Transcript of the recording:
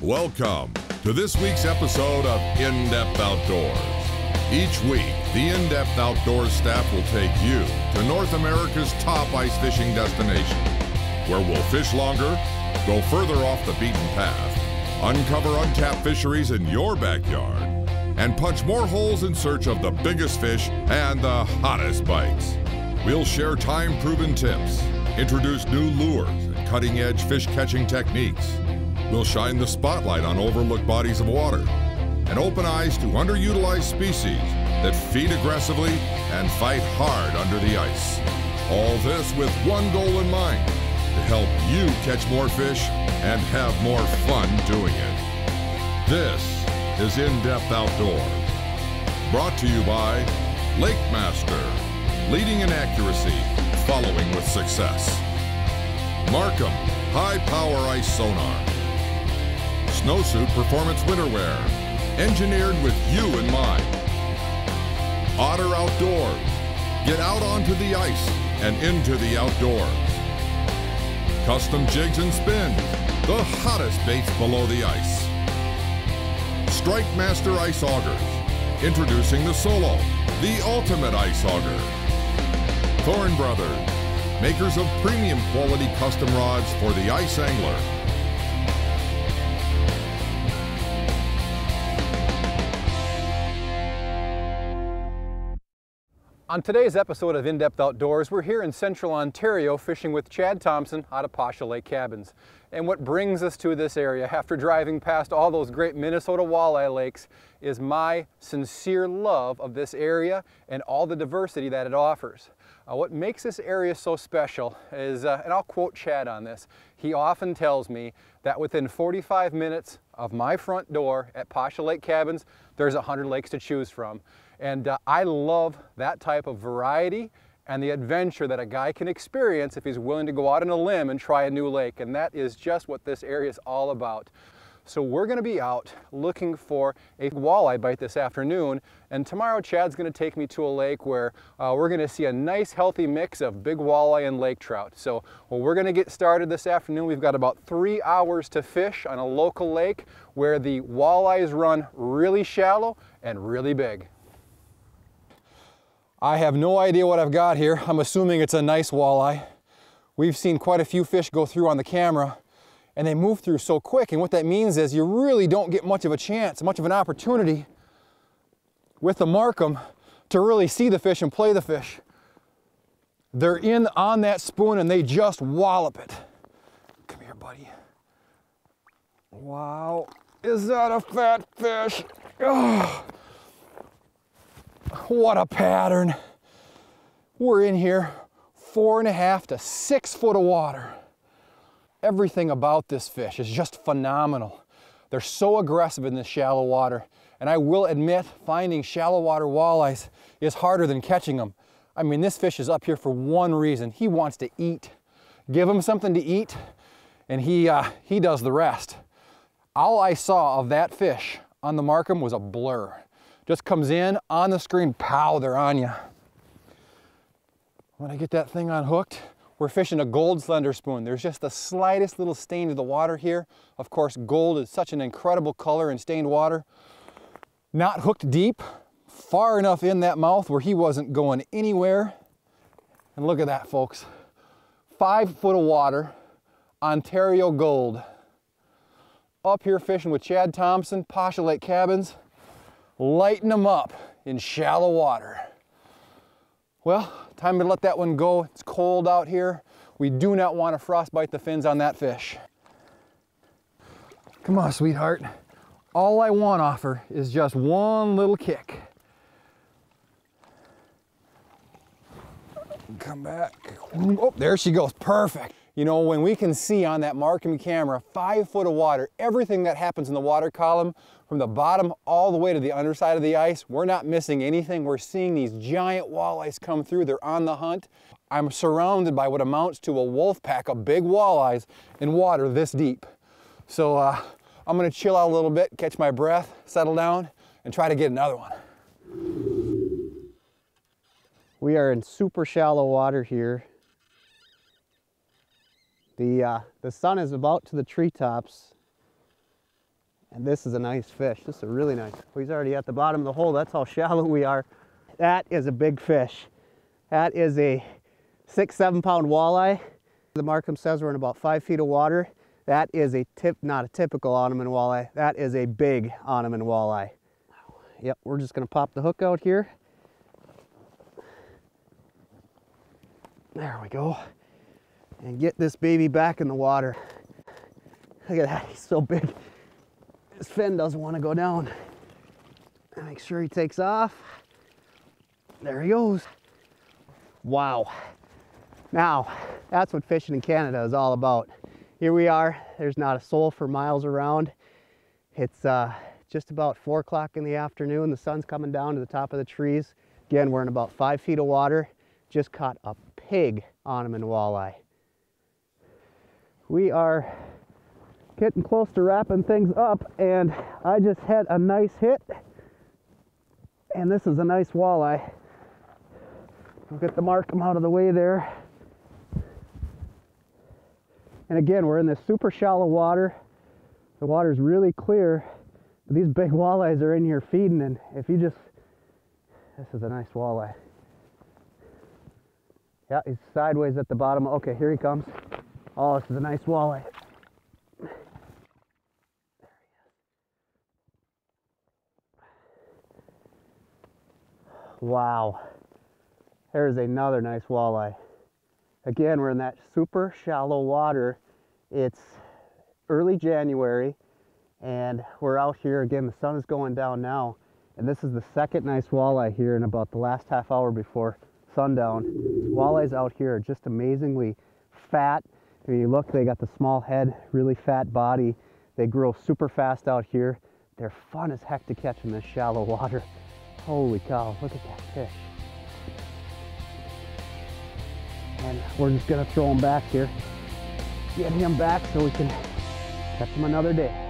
Welcome to this week's episode of In-Depth Outdoors. Each week, the In-Depth Outdoors staff will take you to North America's top ice fishing destination, where we'll fish longer, go further off the beaten path, uncover untapped fisheries in your backyard, and punch more holes in search of the biggest fish and the hottest bites. We'll share time-proven tips, introduce new lures and cutting-edge fish-catching techniques. We'll shine the spotlight on overlooked bodies of water and open eyes to underutilized species that feed aggressively and fight hard under the ice. All this with one goal in mind, to help you catch more fish and have more fun doing it. This is In-Depth Outdoors, brought to you by Lake Master, leading in accuracy, following with success. Markham high-power ice sonar. Snowsuit performance winterwear, engineered with you in mind. Otter Outdoors, get out onto the ice and into the outdoors. Custom jigs and spins, the hottest baits below the ice. Strike Master Ice Augers, introducing the Solo, the ultimate ice auger. Thorn Brothers, makers of premium quality custom rods for the ice angler. On today's episode of In-Depth Outdoors, we're here in central Ontario fishing with Chad Thompson out of Pasha Lake Cabins. And what brings us to this area after driving past all those great Minnesota walleye lakes is my sincere love of this area and all the diversity that it offers. What makes this area so special is, and I'll quote Chad on this, he often tells me that within 45 minutes of my front door at Pasha Lake Cabins, there's 100 lakes to choose from. And I love that type of variety and the adventure that a guy can experience if he's willing to go out on a limb and try a new lake. And that is just what this area is all about. So we're going to be out looking for a walleye bite this afternoon. And tomorrow Chad's going to take me to a lake where we're going to see a nice healthy mix of big walleye and lake trout. So we're going to get started this afternoon. We've got about 3 hours to fish on a local lake where the walleyes run really shallow and really big. I have no idea what I've got here. I'm assuming it's a nice walleye. We've seen quite a few fish go through on the camera and they move through so quick, and what that means is you really don't get much of a chance, much of an opportunity with the Markham to really see the fish and play the fish. They're in on that spoon and they just wallop it. Come here, buddy. Wow, is that a fat fish? Oh. What a pattern. We're in here 4.5 to 6 foot of water. Everything about this fish is just phenomenal. They're so aggressive in this shallow water. And I will admit, finding shallow water walleyes is harder than catching them. I mean, this fish is up here for one reason. He wants to eat. Give him something to eat and he does the rest. All I saw of that fish on the Markham was a blur. Just comes in on the screen, pow, they're on you. When I get that thing unhooked, we're fishing a gold slender spoon. There's just the slightest little stain to the water here. Of course, gold is such an incredible color in stained water. Not hooked deep, far enough in that mouth where he wasn't going anywhere. And look at that, folks. 5 foot of water, Ontario gold. Up here fishing with Chad Thompson, Pasha Lake Cabins. Lighten them up in shallow water. Well, time to let that one go. It's cold out here. We do not want to frostbite the fins on that fish. Come on, sweetheart. All I want off her is just one little kick. Come back. Oh, there she goes. Perfect. You know, when we can see on that Markham camera 5 foot of water, everything that happens in the water column, from the bottom all the way to the underside of the ice, we're not missing anything. We're seeing these giant walleyes come through. They're on the hunt. I'm surrounded by what amounts to a wolf pack of big walleyes in water this deep. So I'm gonna chill out a little bit, catch my breath, settle down, and try to get another one. We are in super shallow water here. The sun is about to the treetops. And this is a nice fish. This is a really nice. He's already at the bottom of the hole. That's how shallow we are. That is a big fish. That is a 6-7 pound walleye. The Markham says we're in about 5 feet of water. That is not a typical Ottoman walleye. That is a big Ottoman walleye. Yep, we're just gonna pop the hook out here. There we go. And get this baby back in the water. Look at that, he's so big. His fin doesn't want to go down. Make sure he takes off. There he goes. Wow. Now, that's what fishing in Canada is all about. Here we are, there's not a soul for miles around. It's just about 4 o'clock in the afternoon. The sun's coming down to the top of the trees. Again, we're in about 5 feet of water. Just caught a pig Ottoman walleye. We are getting close to wrapping things up, and I just had a nice hit. And this is a nice walleye. We'll get the Markham out of the way there. And again, we're in this super shallow water. The water's really clear. But these big walleyes are in here feeding, and if you just, this is a nice walleye. Yeah, he's sideways at the bottom. Okay, here he comes. Oh, this is a nice walleye. Wow, there's another nice walleye. Again, we're in that super shallow water. It's early January, and we're out here. Again, the sun is going down now, and this is the second nice walleye here in about the last half hour before sundown. Walleyes out here are just amazingly fat. When you look, they got the small head, really fat body. They grow super fast out here. They're fun as heck to catch in this shallow water. Holy cow, look at that fish. And we're just gonna throw him back here. Get him back so we can catch him another day.